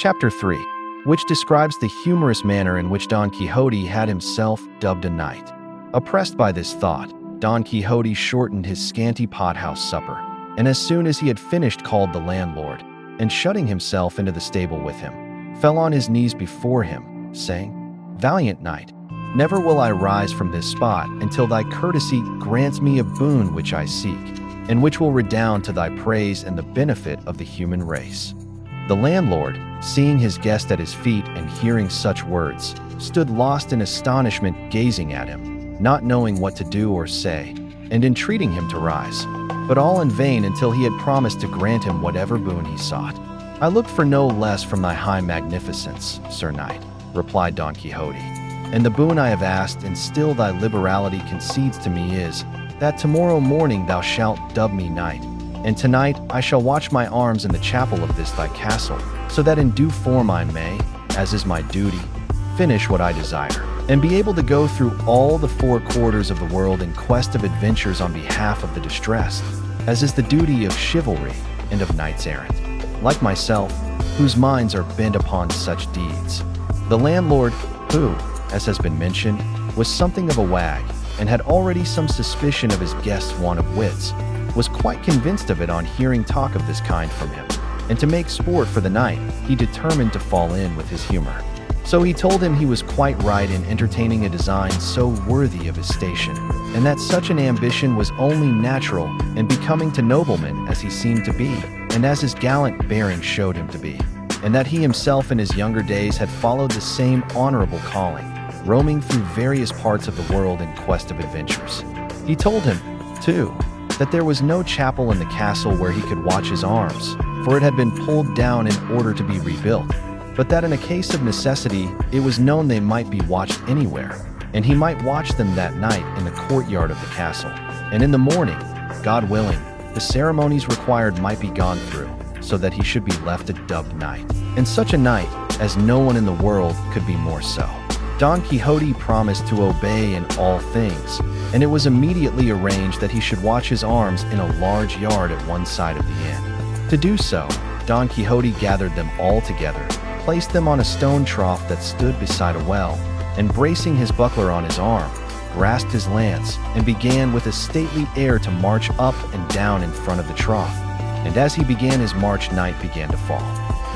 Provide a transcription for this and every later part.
Chapter 3, which describes the humorous manner in which Don Quixote had himself dubbed a knight. Oppressed by this thought, Don Quixote shortened his scanty pothouse supper, and as soon as he had finished called the landlord, and shutting himself into the stable with him, fell on his knees before him, saying, "Valiant knight, never will I rise from this spot until thy courtesy grants me a boon which I seek, and which will redound to thy praise and the benefit of the human race." The landlord, seeing his guest at his feet and hearing such words, stood lost in astonishment gazing at him, not knowing what to do or say, and entreating him to rise, but all in vain until he had promised to grant him whatever boon he sought. "I look for no less from thy high magnificence, Sir Knight," replied Don Quixote, "and the boon I have asked and still thy liberality concedes to me is, that tomorrow morning thou shalt dub me knight, and tonight I shall watch my arms in the chapel of this thy castle, so that in due form I may, as is my duty, finish what I desire, and be able to go through all the four quarters of the world in quest of adventures on behalf of the distressed, as is the duty of chivalry and of knights errant, like myself, whose minds are bent upon such deeds." The landlord, who, as has been mentioned, was something of a wag, and had already some suspicion of his guest's want of wits, was quite convinced of it on hearing talk of this kind from him, and to make sport for the night, he determined to fall in with his humor. So he told him he was quite right in entertaining a design so worthy of his station, and that such an ambition was only natural and becoming to noblemen as he seemed to be, and as his gallant bearing showed him to be, and that he himself in his younger days had followed the same honorable calling, roaming through various parts of the world in quest of adventures. He told him, too, that there was no chapel in the castle where he could watch his arms, for it had been pulled down in order to be rebuilt, but that in a case of necessity it was known they might be watched anywhere, and he might watch them that night in the courtyard of the castle, and in the morning, God willing, the ceremonies required might be gone through, so that he should be left a dubbed knight, and such a knight as no one in the world could be more so. Don Quixote promised to obey in all things, and it was immediately arranged that he should watch his arms in a large yard at one side of the inn. To do so, Don Quixote gathered them all together, placed them on a stone trough that stood beside a well, and bracing his buckler on his arm, grasped his lance, and began with a stately air to march up and down in front of the trough. And as he began his march, night began to fall.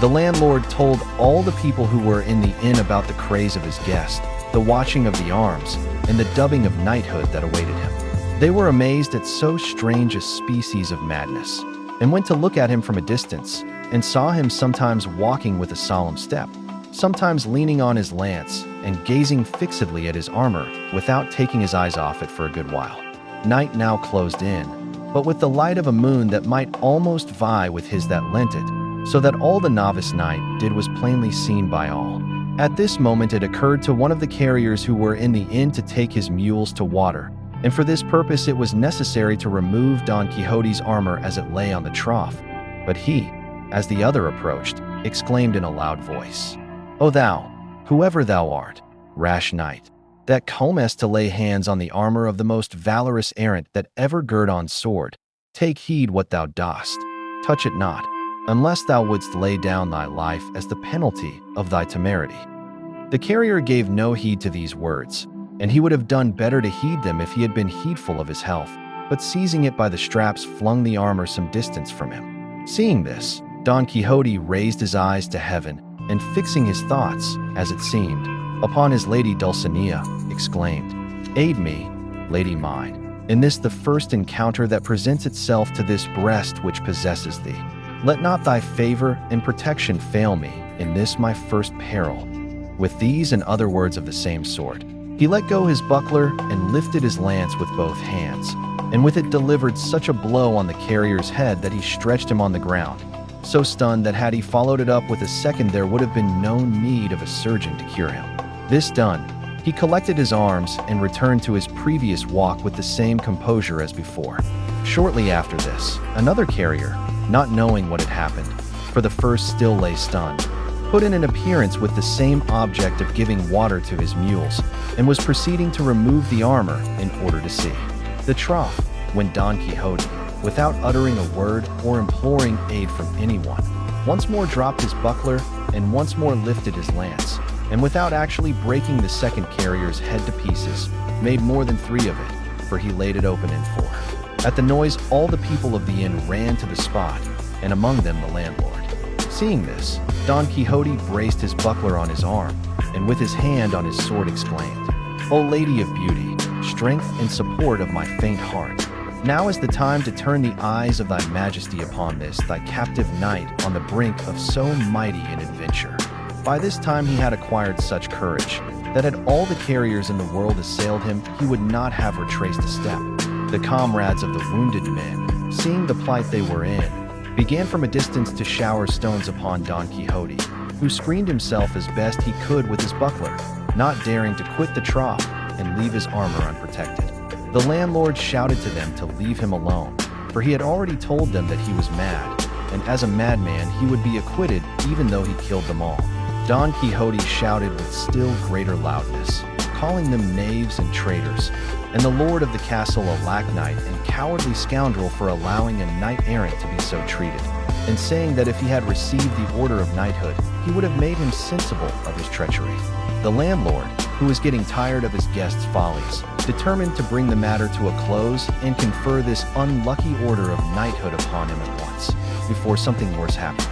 The landlord told all the people who were in the inn about the craze of his guest, the watching of the arms, and the dubbing of knighthood that awaited him. They were amazed at so strange a species of madness, and went to look at him from a distance, and saw him sometimes walking with a solemn step, sometimes leaning on his lance, and gazing fixedly at his armor, without taking his eyes off it for a good while. Night now closed in, but with the light of a moon that might almost vie with his that lent it, so that all the novice knight did was plainly seen by all. At this moment it occurred to one of the carriers who were in the inn to take his mules to water, and for this purpose it was necessary to remove Don Quixote's armor as it lay on the trough. But he, as the other approached, exclaimed in a loud voice, "O thou, whoever thou art, rash knight, that comest to lay hands on the armor of the most valorous errant that ever girt on sword, take heed what thou dost, touch it not, unless thou wouldst lay down thy life as the penalty of thy temerity." The carrier gave no heed to these words, and he would have done better to heed them if he had been heedful of his health, but seizing it by the straps flung the armor some distance from him. Seeing this, Don Quixote raised his eyes to heaven, and fixing his thoughts, as it seemed, upon his lady Dulcinea, exclaimed, "Aid me, lady mine, in this the first encounter that presents itself to this breast which possesses thee. Let not thy favor and protection fail me in this my first peril." With these and other words of the same sort, he let go his buckler and lifted his lance with both hands, and with it delivered such a blow on the carrier's head that he stretched him on the ground, so stunned that had he followed it up with a second there would have been no need of a surgeon to cure him. This done, he collected his arms and returned to his previous walk with the same composure as before. Shortly after this, another carrier, not knowing what had happened, for the first still lay stunned, put in an appearance with the same object of giving water to his mules, and was proceeding to remove the armor in order to see the trough, when Don Quixote, without uttering a word or imploring aid from anyone, once more dropped his buckler, and once more lifted his lance, and without actually breaking the second carrier's head to pieces, made more than 3 of it, for he laid it open in 4. At the noise, all the people of the inn ran to the spot, and among them the landlord. Seeing this, Don Quixote braced his buckler on his arm, and with his hand on his sword exclaimed, "O Lady of Beauty, strength and support of my faint heart, now is the time to turn the eyes of thy majesty upon this thy captive knight on the brink of so mighty an adventure." By this time he had acquired such courage, that had all the carriers in the world assailed him, he would not have retraced a step. The comrades of the wounded men, seeing the plight they were in, began from a distance to shower stones upon Don Quixote, who screened himself as best he could with his buckler, not daring to quit the trough and leave his armor unprotected. The landlord shouted to them to leave him alone, for he had already told them that he was mad, and as a madman he would be acquitted even though he killed them all. Don Quixote shouted with still greater loudness, calling them knaves and traitors, and the lord of the castle a lack knight and cowardly scoundrel for allowing a knight-errant to be so treated, and saying that if he had received the order of knighthood, he would have made him sensible of his treachery. The landlord, who was getting tired of his guests' follies, determined to bring the matter to a close and confer this unlucky order of knighthood upon him at once, before something worse happened.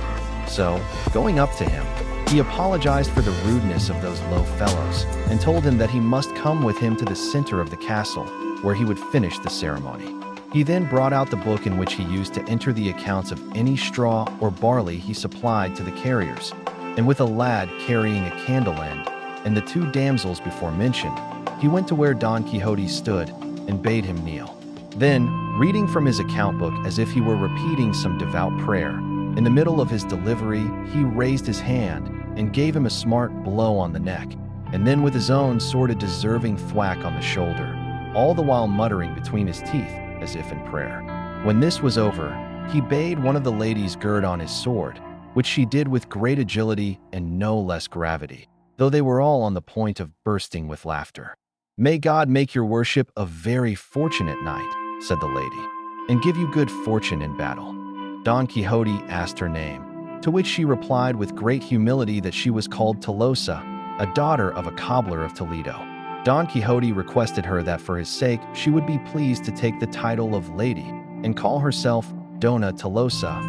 So, going up to him, he apologized for the rudeness of those low fellows, and told him that he must come with him to the center of the castle, where he would finish the ceremony. He then brought out the book in which he used to enter the accounts of any straw or barley he supplied to the carriers, and with a lad carrying a candle end, and the 2 damsels before mentioned, he went to where Don Quixote stood, and bade him kneel. Then, reading from his account book as if he were repeating some devout prayer, in the middle of his delivery he raised his hand, and gave him a smart blow on the neck, and then with his own sword a deserving thwack on the shoulder, all the while muttering between his teeth, as if in prayer. When this was over, he bade one of the ladies gird on his sword, which she did with great agility and no less gravity, though they were all on the point of bursting with laughter. "May God make your worship a very fortunate knight," said the lady, "and give you good fortune in battle." Don Quixote asked her name, to which she replied with great humility that she was called Tolosa, a daughter of a cobbler of Toledo. Don Quixote requested her that for his sake she would be pleased to take the title of lady, and call herself Dona Tolosa,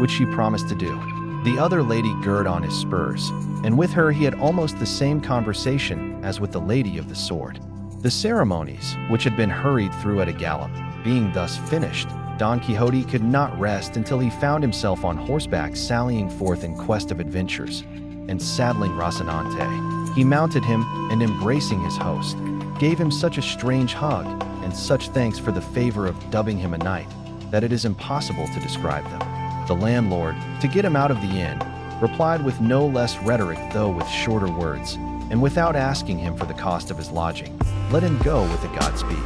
which she promised to do. The other lady girded on his spurs, and with her he had almost the same conversation as with the lady of the sword. The ceremonies, which had been hurried through at a gallop, being thus finished, Don Quixote could not rest until he found himself on horseback sallying forth in quest of adventures, and saddling Rocinante, he mounted him, and embracing his host, gave him such a strange hug, and such thanks for the favor of dubbing him a knight, that it is impossible to describe them. The landlord, to get him out of the inn, replied with no less rhetoric though with shorter words, and without asking him for the cost of his lodging, let him go with a Godspeed.